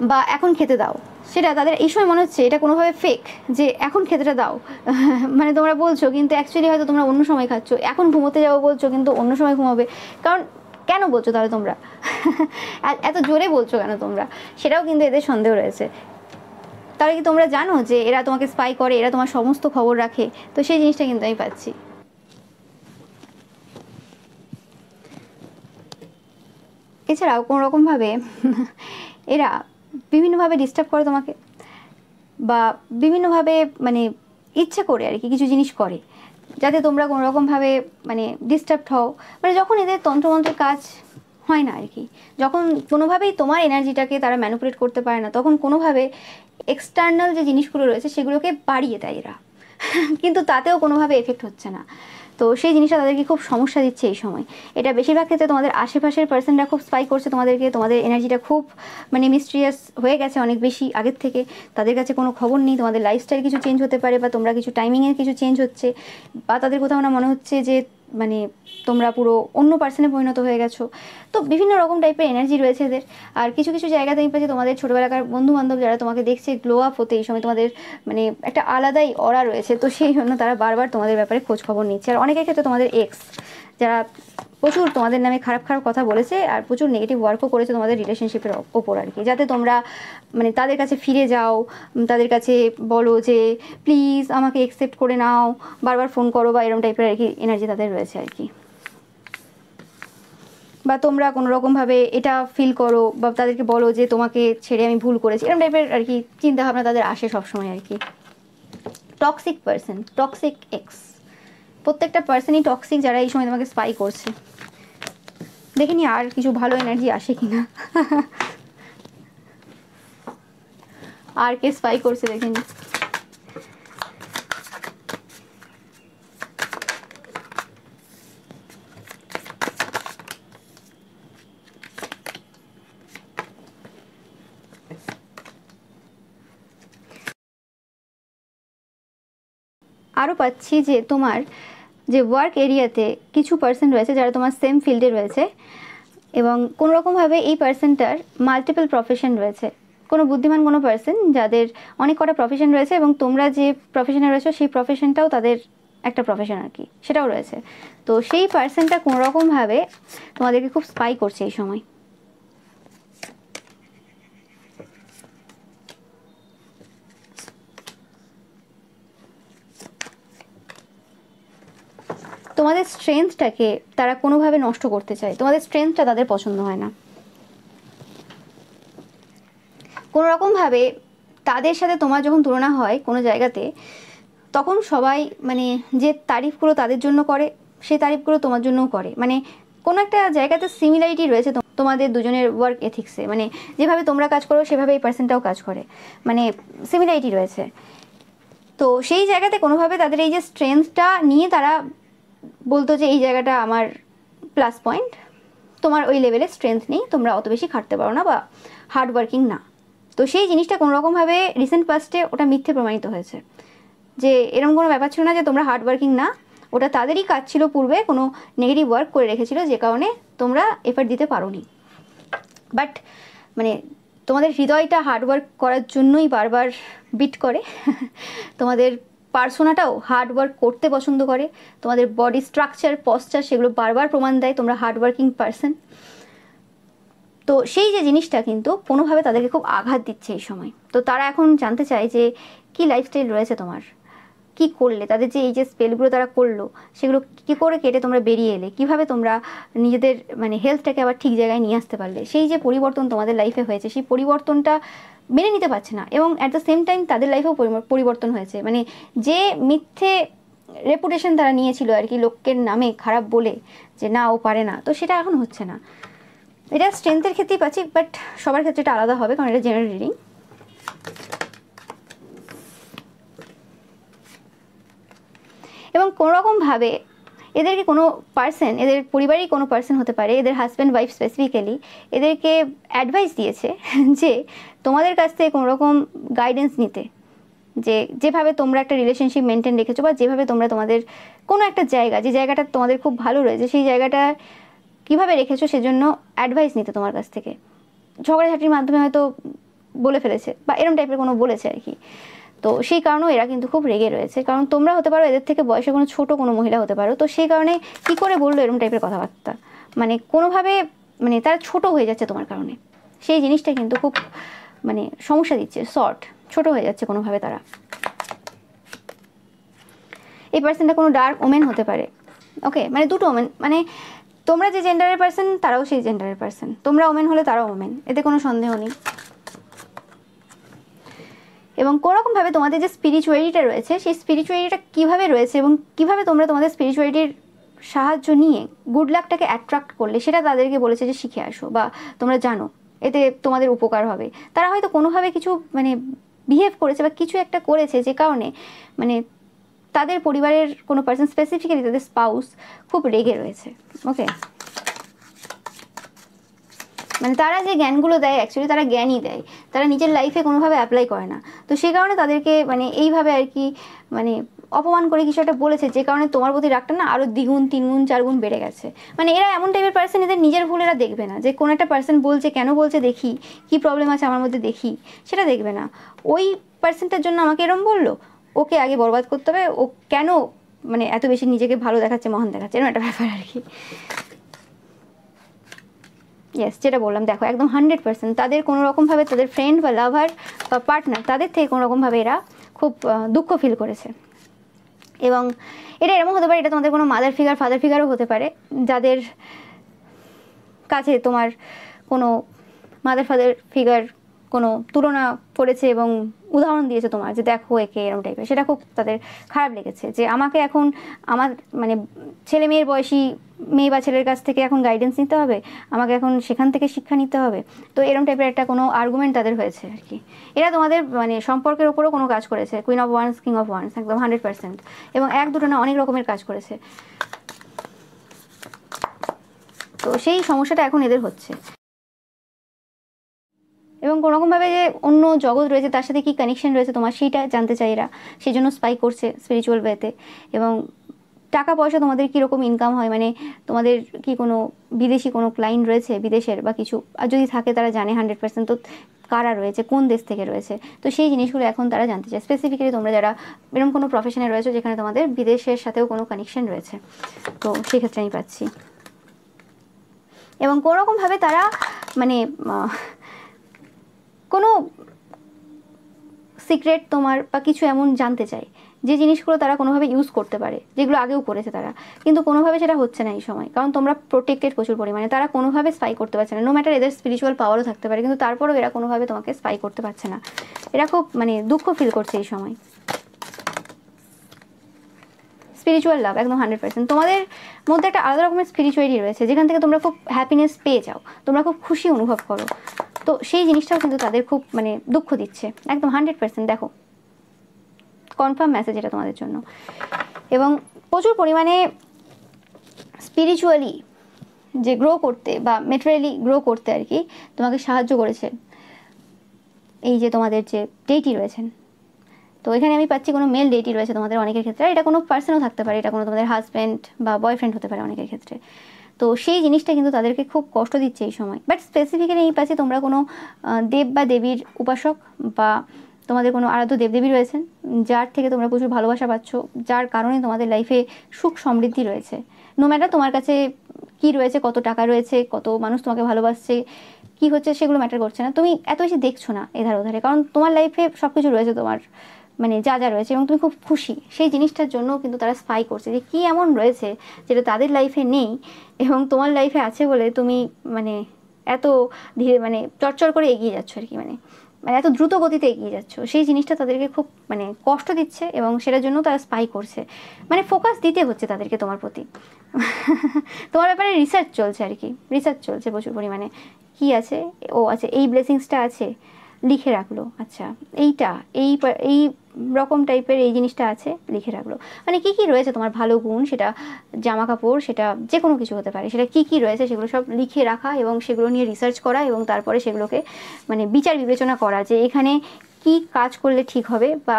বা এখন খেতে দাও, সেটা তাদের এই সময় মনে হচ্ছে এটা কোনোভাবে ফেক, যে এখন খেতেটা দাও মানে তোমরা বলছো কিন্তু অ্যাকচুয়ালি হয়তো তোমরা অন্য সময় খাচ্ছ, এখন ঘুমোতে যাবো বলছো কিন্তু অন্য সময় ঘুমাবে। কারণ কেন বলছো তাহলে তোমরা এত জোরে বলছো কেন তোমরা, সেটাও কিন্তু এদের সন্দেহ রয়েছে। তাহলে কি তোমরা জানো যে এরা তোমাকে স্পাই করে, এরা তোমার সমস্ত খবর রাখে? তো সেই জিনিসটা কিন্তু আমি পাচ্ছি। এছাড়াও কোনো রকমভাবে এরা বিভিন্নভাবে ডিস্টার্ব করে তোমাকে, বা বিভিন্নভাবে মানে ইচ্ছা করে আর কি কিছু জিনিস করে যাতে তোমরা কোনো রকমভাবে মানে ডিস্টার্ব হও। মানে যখন এদের তন্ত্রমন্ত্রের কাজ হয় না আর কি, যখন কোনোভাবেই তোমার এনার্জিটাকে তারা ম্যানিপুলেট করতে পারে না, তখন কোনোভাবে এক্সটার্নাল যে জিনিসগুলো রয়েছে সেগুলোকে বাড়িয়ে দেয় এরা কিন্তু তাতেও কোনোভাবে এফেক্ট হচ্ছে না। তো সেই জিনিসটা তাদেরকে খুব সমস্যা দিচ্ছে এই সময়। এটা বেশিরভাগ ক্ষেত্রে তোমাদের আশেপাশের পার্সনরা খুব স্পাই করছে তোমাদেরকে, তোমাদের এনার্জিটা খুব মানে মিস্ট্রিয়াস হয়ে গেছে অনেক বেশি আগের থেকে, তাদের কাছে কোনো খবর নেই, তোমাদের লাইফস্টাইল কিছু চেঞ্জ হতে পারে, বা তোমরা কিছু টাইমিংয়ের কিছু চেঞ্জ হচ্ছে, বা তাদের কোথাও না মনে হচ্ছে যে মানে তোমরা পুরো অন্য পার্সনে পরিণত হয়ে গেছো। তো বিভিন্ন রকম টাইপের এনার্জি রয়েছে এদের। আর কিছু কিছু জায়গাতে আমি পাচ্ছি তোমাদের ছোটোবেলাকার বন্ধু বান্ধব যারা তোমাকে দেখছে গ্লো আপ হতে, এই সময় তোমাদের মানে একটা আলাদাই অরা রয়েছে, তো সেই জন্য তারা বারবার তোমাদের ব্যাপারে খোঁজ খবর নিচ্ছে। আর অনেকের ক্ষেত্রে তোমাদের এক্স যারা প্রচুর তোমাদের নামে খারাপ খারাপ কথা বলেছে আর প্রচুর নেগেটিভ ওয়ার্কও করেছে তোমাদের রিলেশনশিপের ওপর আর কি, যাতে তোমরা মানে তাদের কাছে ফিরে যাও, তাদের কাছে বলো যে প্লিজ আমাকে অ্যাকসেপ্ট করে নাও, বারবার ফোন করো, বা এরকম টাইপের আর কি এনার্জি তাদের রয়েছে আর কি। বা তোমরা কোনো রকমভাবে এটা ফিল করো বা তাদেরকে বলো যে তোমাকে ছেড়ে আমি ভুল করেছি, এরকম টাইপের আর কি চিন্তাভাবনা তাদের আসে সবসময় আর কি। টক্সিক পার্সন, টক্সিক এক্স, প্রত্যেকটা পার্সনই টক্সিক যারা এই সময় তোমাকে স্পাই করছে। দেখিনি আর কিছু ভালো এনার্জি আসে কিনা আর কে স্পাই করছে দেখিনি। আরও পাচ্ছি যে তোমার যে ওয়ার্ক এরিয়াতে কিছু পার্সন রয়েছে যারা তোমার সেম ফিল্ডে রয়েছে, এবং কোনো রকমভাবে এই পার্সনটার মাল্টিপল প্রফেশন রয়েছে। কোনো বুদ্ধিমান কোনো পার্সন যাদের অনেক কটা প্রফেশন রয়েছে, এবং তোমরা যে প্রফেশনে রয়েছে সেই প্রফেশনটাও তাদের একটা প্রফেশন আর কি, সেটাও রয়েছে। তো সেই পার্সনটা কোনো রকমভাবে তোমাদেরকে খুব স্পাই করছে এই সময়। তোমাদের স্ট্রেংথটাকে তারা কোনোভাবে নষ্ট করতে চায়, তোমাদের স্ট্রেংথটা তাদের পছন্দ হয় না। কোনো রকমভাবে তাদের সাথে তোমার যখন তুলনা হয় কোনো জায়গাতে, তখন সবাই মানে যে তারিফগুলো তাদের জন্য করে সেই তারিফগুলো তোমার জন্যও করে। মানে কোনো একটা জায়গাতে সিমিলারিটি রয়েছে তোমাদের দুজনের ওয়ার্ক এথিক্সে, মানে যেভাবে তোমরা কাজ করো সেভাবে এই পার্সনটাও কাজ করে, মানে সিমিলারিটি রয়েছে। তো সেই জায়গাতে কোনোভাবে তাদের এই যে স্ট্রেংথটা নিয়ে তারা বলতো যে এই জায়গাটা আমার প্লাস পয়েন্ট, তোমার ওই লেভেলে স্ট্রেংথ নেই, তোমরা অত বেশি খাটতে পারো না বা হার্ড ওয়ার্কিং না। তো সেই জিনিসটা কোনো রকমভাবে রিসেন্ট পাস্টে ওটা মিথ্যে প্রমাণিত হয়েছে, যে এরকম কোনো ব্যাপার ছিল না যে তোমরা হার্ড ওয়ার্কিং না, ওটা তাদেরই কাজ ছিল, পূর্বে কোনো নেগেটিভ ওয়ার্ক করে রেখেছিল যে কারণে তোমরা এফার্ট দিতে পারোনি। বাট মানে তোমাদের হৃদয়টা হার্ডওয়ার্ক করার জন্যই বারবার বিট করে। তোমাদের পার্সোনাটাও হার্ডওয়ার্ক করতে পছন্দ করে, তোমাদের বডি স্ট্রাকচার পশ্চার সেগুলো বারবার প্রমাণ দেয় তোমরা হার্ডওয়ার্কিং পার্সন। তো সেই যে জিনিসটা কিন্তু কোনোভাবে তাদেরকে খুব আঘাত দিচ্ছে এই সময়। তো তারা এখন জানতে চায় যে কী লাইফস্টাইল রয়েছে তোমার, কি করলে, তাদের যে এই যে স্পেলগুলো তারা করলো সেগুলো কী করে কেটে তোমরা বেরিয়ে এলে, কীভাবে তোমরা নিজেদের মানে হেলথটাকে আবার ঠিক জায়গায় নিয়ে আসতে পারলে। সেই যে পরিবর্তন তোমাদের লাইফে হয়েছে সেই পরিবর্তনটা মেনে নিতে পারছে না, এবং অ্যাট দ্য সেম টাইম তাদের লাইফেও পরিবর্তন হয়েছে। মানে যে মিথ্যে রেপুটেশন তারা নিয়েছিল আর কি, লোকের নামে খারাপ বলে যে না ও পারে না, তো সেটা এখন হচ্ছে না। এটা স্ট্রেংথের ক্ষেত্রেই পাচ্ছি, বাট সবার ক্ষেত্রে এটা আলাদা হবে, কারণ এটা জেনারেল রিডিং। এবং কোনোরকমভাবে এদেরকে কোনো পার্সন, এদের পরিবারেই কোনো পার্সন হতে পারে, এদের হাজব্যান্ড ওয়াইফ স্পেসিফিক্যালি এদেরকে অ্যাডভাইস দিয়েছে যে তোমাদের কাছ থেকে কোনোরকম গাইডেন্স নিতে, যে যেভাবে তোমরা একটা রিলেশনশিপ মেনটেন রেখেছো বা যেভাবে তোমরা তোমাদের কোনো একটা জায়গা, যে জায়গাটা তোমাদের খুব ভালো রয়েছে সেই জায়গাটা কীভাবে রেখেছো সেজন্য অ্যাডভাইস নিতে তোমার কাছ থেকে। ঝগড়াঝাটির মাধ্যমে হয়তো বলে ফেলেছে বা এরম টাইপের কোনো বলেছে আর কি। তো সেই কারণেও এরা কিন্তু খুব রেগে রয়েছে, কারণ তোমরা হতে পারো এদের থেকে বয়সে কোনো ছোটো কোনো মহিলা হতে পারো। তো সেই কারণে কী করে বললো এরম টাইপের কথাবার্তা, মানে কোনোভাবে মানে তারা ছোট হয়ে যাচ্ছে তোমার কারণে, সেই জিনিসটা কিন্তু খুব মানে সমস্যা দিচ্ছে, ছোট হয়ে যাচ্ছে কোনোভাবে তারা। এই পার্সনটা কোনো ডার্ক ওমেন হতে পারে, ওকে, মানে দুটো ওমেন, মানে তোমরা যে জেন্ডারের পার্সন তারাও সেই জেন্ডারের পার্সন, তোমরা ওমেন হলে তারাও ওমেন, এতে কোনো সন্দেহ নেই। এবং কোনোরকমভাবে তোমাদের যে স্পিরিচুয়ালিটিটা রয়েছে সেই স্পিরিচুয়ালিটিটা কীভাবে রয়েছে এবং কীভাবে তোমরা তোমাদের স্পিরিচুয়ালিটির সাহায্য নিয়ে গুড লাকটাকে অ্যাট্রাক্ট করলে সেটা তাদেরকে বলেছে যে শিখে আসো বা তোমরা জানো, এতে তোমাদের উপকার হবে। তারা হয়তো কোনোভাবে কিছু মানে বিহেভ করেছে বা কিছু একটা করেছে যে কারণে মানে তাদের পরিবারের কোনো পার্সন স্পেসিফিক্যালি তাদের স্পাউস খুব রেগে রয়েছে, ওকে। মানে তারা যে জ্ঞানগুলো দেয় অ্যাকচুয়ালি তারা জ্ঞানই দেয়, তারা নিজের লাইফে কোনোভাবে অ্যাপ্লাই করে না। তো সেই কারণে তাদেরকে মানে এইভাবে আর কি মানে অপমান করে কিছু একটা বলেছে, যে কারণে তোমার প্রতি রাগটা না আরও দ্বিগুণ 3 গুণ 4 গুণ বেড়ে গেছে। মানে এরা এমন টাইপের পার্সন, এদের নিজের ভুল এরা দেখবে না, যে কোনো একটা পার্সন বলছে কেন বলছে দেখি, কি প্রবলেম আছে আমার মধ্যে দেখি, সেটা দেখবে না। ওই পার্সনটার জন্য আমাকে এরম বললো, ওকে আগে বরবাদ করতে হবে, ও কেন মানে এত বেশি নিজেকে ভালো দেখাচ্ছে, মহান দেখাচ্ছে, এরকম একটা ব্যাপার আর কি। ইয়েস, যেটা বললাম দেখো একদম 100% তাদের কোনো রকমভাবে তাদের ফ্রেন্ড বা লাভার বা পার্টনার তাদের থেকে কোনো রকমভাবে এরা খুব দুঃখ ফিল করেছে। এবং এটা এরকম হতে পারে, এটা তোমাদের কোনো মাদার ফিগার ফাদার ফিগারও হতে পারে, যাদের কাছে তোমার কোনো মাদার ফাদার ফিগার কোনো তুলনা করেছে এবং উদাহরণ দিয়েছে তোমার, যে দেখো একে এরকম টাইপের, সেটা খুব তাদের খারাপ লেগেছে, যে আমাকে এখন আমার মানে ছেলে মেয়ের বয়সী মেয়ে বা ছেলের কাছ থেকে এখন গাইডেন্স নিতে হবে, আমাকে এখন সেখান থেকে শিক্ষা নিতে হবে। তো এরকম টাইপের একটা কোনো আর্গুমেন্ট তাদের হয়েছে আর কি। এরা তোমাদের মানে সম্পর্কের ওপরও কোনো কাজ করেছে, queen of wands king of wands, একদম 100%, এবং এক দুটো না অনেক রকমের কাজ করেছে। তো সেই সমস্যাটা এখন এদের হচ্ছে। এবং কোনোরকমভাবে যে অন্য জগৎ রয়েছে তার সাথে কী কানেকশন রয়েছে তোমার, সেইটা জানতে চাই এরা, সেই জন্য স্পাই করছে স্পিরিচুয়াল ওয়েতে। এবং টাকা পয়সা তোমাদের কীরকম ইনকাম হয়, মানে তোমাদের কি কোনো বিদেশি কোনো ক্লায়েন্ট রয়েছে বিদেশের বা কিছু, আর যদি থাকে তারা জানে 100%, তো কারা রয়েছে, কোন দেশ থেকে রয়েছে, তো সেই জিনিসগুলো এখন তারা জানতে চায়। স্পেসিফিক্যালি তোমরা যারা এরকম কোনো প্রফেশনে রয়েছে যেখানে তোমাদের বিদেশের সাথেও কোনো কানেকশন রয়েছে, তো সেক্ষেত্রে আমি পাচ্ছি। এবং কোনোরকমভাবে তারা মানে কোনো সিক্রেট তোমার বা কিছু এমন জানতে চায় যে জিনিসগুলো তারা কোনোভাবে ইউজ করতে পারে, যেগুলো আগেও করেছে তারা, কিন্তু কোনোভাবে সেটা হচ্ছে না এই সময়, কারণ তোমরা প্রোটেক্টেড প্রচুর পরিমাণে। তারা কোনোভাবে স্পাই করতে পারছে না, নো ম্যাটার এদের স্পিরিচুয়াল পাওয়ারও থাকতে পারে, কিন্তু তারপরেও এরা কোনোভাবে তোমাকে স্পাই করতে পারছে না। এরা খুব মানে দুঃখ ফিল করছে এই সময়। স্পিরিচুয়াল লাভ একদম 100%, তোমাদের মধ্যে একটা আলাদা রকমের স্পিরিচুয়ালিটি রয়েছে, যেখান থেকে তোমরা খুব হ্যাপিনেস পেয়ে যাও, তোমরা খুব খুশি অনুভব করো। তো সেই জিনিসটাও কিন্তু তাদের খুব মানে দুঃখ দিচ্ছে, একদম 100%। দেখো কনফার্ম মেসেজ এটা তোমাদের জন্য। এবং প্রচুর পরিমাণে স্পিরিচুয়ালি যে গ্রো করতে বা মেটেরিয়ালি গ্রো করতে আর কি তোমাকে সাহায্য করেছে এই যে তোমাদের যে ডেইটি রয়েছেন। তো এখানে আমি পাচ্ছি কোনো মেল ডেইটি রয়েছে তোমাদের অনেকের ক্ষেত্রে, এটা কোনো পার্সনও থাকতে পারে, এটা কোনো তোমাদের হাজব্যান্ড বা বয়ফ্রেন্ড হতে পারে অনেকের ক্ষেত্রে। তো সেই জিনিসটা কিন্তু তাদেরকে খুব কষ্ট দিচ্ছে এই সময়। বাট স্পেসিফিক্যালি এই পাশে তোমরা কোনো দেব বা দেবীর উপাসক বা তোমাদের কোনো আরাধ্য দেবদেবী রয়েছেন, যার থেকে তোমরা প্রচুর ভালোবাসা পাচ্ছ, যার কারণে তোমাদের লাইফে সুখ সমৃদ্ধি রয়েছে। নো ম্যাটার তোমার কাছে কি রয়েছে, কত টাকা রয়েছে, কত মানুষ তোমাকে ভালোবাসছে, কি হচ্ছে, সেগুলো ম্যাটার করছে না। তুমি এত বেশি দেখছো না এধার ওধারে, কারণ তোমার লাইফে সব কিছু রয়েছে, তোমার মানে যা যা রয়েছে, এবং তুমি খুব খুশি। সেই জিনিসটার জন্য কিন্তু তারা স্পাই করছে যে কী এমন রয়েছে যেটা তাদের লাইফে নেই এবং তোমার লাইফে আছে বলে তুমি মানে এত ধীরে মানে চটচড় করে এগিয়ে যাচ্ছ আর কি, মানে এত দ্রুত গতিতে এগিয়ে যাচ্ছ। সেই জিনিসটা তাদেরকে খুব মানে কষ্ট দিচ্ছে এবং সেটার জন্য তারা স্পাই করছে, মানে ফোকাস দিতে হচ্ছে তাদেরকে তোমার প্রতি। তোমার ব্যাপারে রিসার্চ চলছে আর কি, রিসার্চ চলছে প্রচুর পরিমাণে। কি আছে, ও আছে এই ব্লেসিংসটা আছে, লিখে রাখলো, আচ্ছা এইটা এই রকম টাইপের এই জিনিসটা আছে, লিখে রাখলো। মানে কী কী রয়েছে তোমার ভালো গুণ, সেটা জামা কাপড়, সেটা যে কোনো কিছু হতে পারে, সেটা কী কী রয়েছে সেগুলো সব লিখে রাখা এবং সেগুলো নিয়ে রিসার্চ করা এবং তারপরে সেগুলোকে মানে বিচার বিবেচনা করা যে এখানে কি কাজ করলে ঠিক হবে বা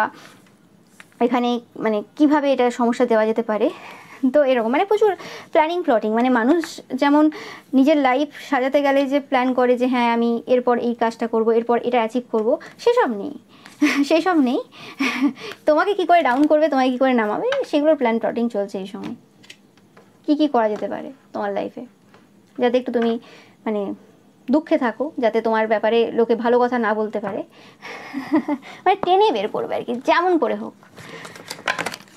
এখানে মানে কিভাবে এটা সমস্যা দেওয়া যেতে পারে। তো এরকম মানে প্রচুর প্ল্যানিং প্লটিং, মানে মানুষ যেমন নিজের লাইফ সাজাতে গেলে যে প্ল্যান করে যে হ্যাঁ আমি এরপর এই কাজটা করব, এরপর এটা অ্যাচিভ করব, সেসব নেই। সেসব নেই। তোমাকে কি করে ডাউন করবে, তোমাকে কি করে নামাবে, সেগুলোর প্ল্যান প্লটিং চলছে এই সময়। কি কি করা যেতে পারে তোমার লাইফে যাতে একটু তুমি মানে দুঃখে থাকো, যাতে তোমার ব্যাপারে লোকে ভালো কথা না বলতে পারে। মানে টেনে বের করবে আর কি, যেমন করে হোক।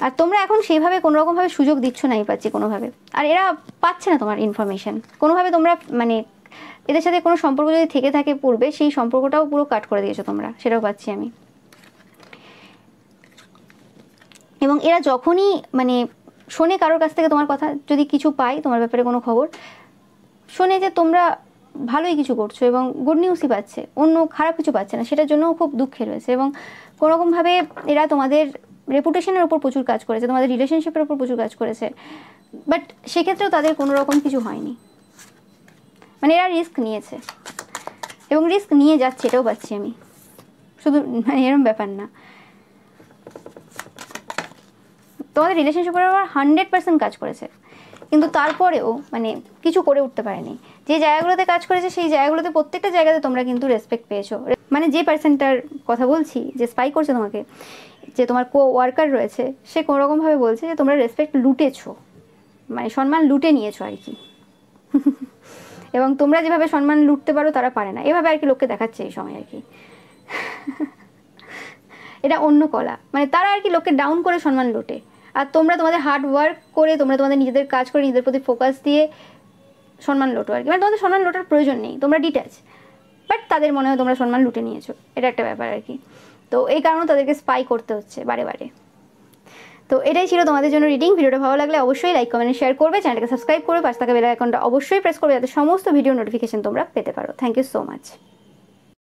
আর তোমরা এখন সেইভাবে কোনোরকমভাবে সুযোগ দিচ্ছ না, এই পাচ্ছি কোনোভাবে, আর এরা পাচ্ছে না তোমার ইনফরমেশন কোনোভাবে। তোমরা মানে এদের সাথে কোনো সম্পর্ক যদি থেকে থাকে পূর্বে, সেই সম্পর্কটাও পুরো কাট করে দিয়েছো তোমরা, সেটাও পাচ্ছি আমি। এবং এরা যখনই মানে শোনে কারোর কাছ থেকে তোমার কথা, যদি কিছু পায় তোমার ব্যাপারে কোনো খবর, শোনে যে তোমরা ভালোই কিছু করছো এবং গুড নিউজই পাচ্ছে, অন্য খারাপ কিছু পাচ্ছে না, সেটার জন্যও খুব দুঃখে রয়েছে। এবং কোনোরকমভাবে এরা তোমাদের রেপুটেশনের ওপর প্রচুর কাজ করেছে, তোমাদের রিলেশনশিপের ওপর প্রচুর কাজ করেছে, বাট সেক্ষেত্রেও তাদের কোনো রকম কিছু হয়নি। মানে এরা রিস্ক নিয়েছে এবং রিস্ক নিয়ে যাচ্ছে, এটাও পাচ্ছি আমি। শুধু মানে এরকম ব্যাপার না, তোমাদের রিলেশনশিপের ওপর 100% কাজ করেছে, কিন্তু তারপরেও মানে কিছু করে উঠতে পারেনি। যে জায়গাগুলোতে কাজ করেছে সেই জায়গাগুলোতে প্রত্যেকটা জায়গাতে তোমরা কিন্তু রেসপেক্ট পেয়েছো। মানে যে পার্সনটার কথা বলছি যে স্পাই করছে তোমাকে, যে তোমার কো ওয়ার্কার রয়েছে, সে কোনোরকমভাবে বলছে যে তোমরা রেসপেক্ট লুটেছো, মানে সম্মান লুটে নিয়েছো আর কি। এবং তোমরা যেভাবে সম্মান লুটতে পারো তারা পারে না, এভাবে আর কি লোককে দেখাচ্ছে এই সময় আর কি। এটা অন্য কলা, মানে তারা আর কি লোককে ডাউন করে সম্মান লুটে, আর তোমরা তোমাদের হার্ড ওয়ার্ক করে, তোমরা তোমাদের নিজেদের কাজ করে, নিজেদের প্রতি ফোকাস দিয়ে সম্মান লোটো আর কি। মানে তোমাদের সম্মান লোটার প্রয়োজন নেই, তোমরা ডিট্যাচ, বাট তাদের মনে হয় তোমরা সম্মান লুটে নিয়েছো, এটা একটা ব্যাপার আর কি। তো এই কারণে তাদেরকে স্পাই করতে হচ্ছে বারে বারে। তো এটাই ছিল তোমাদের জন্য রিডিং। ভিডিওটা ভালো লাগলে অবশ্যই লাইক কমেন্ট শেয়ার করবে, চ্যানেলকে সাবস্ক্রাইব করবে, পাশে থাকা বেল আইকনটা অবশ্যই প্রেস করবে যাতে সমস্ত ভিডিও নোটিফিকেশন তোমরা পেতে পারো। Thank you so much.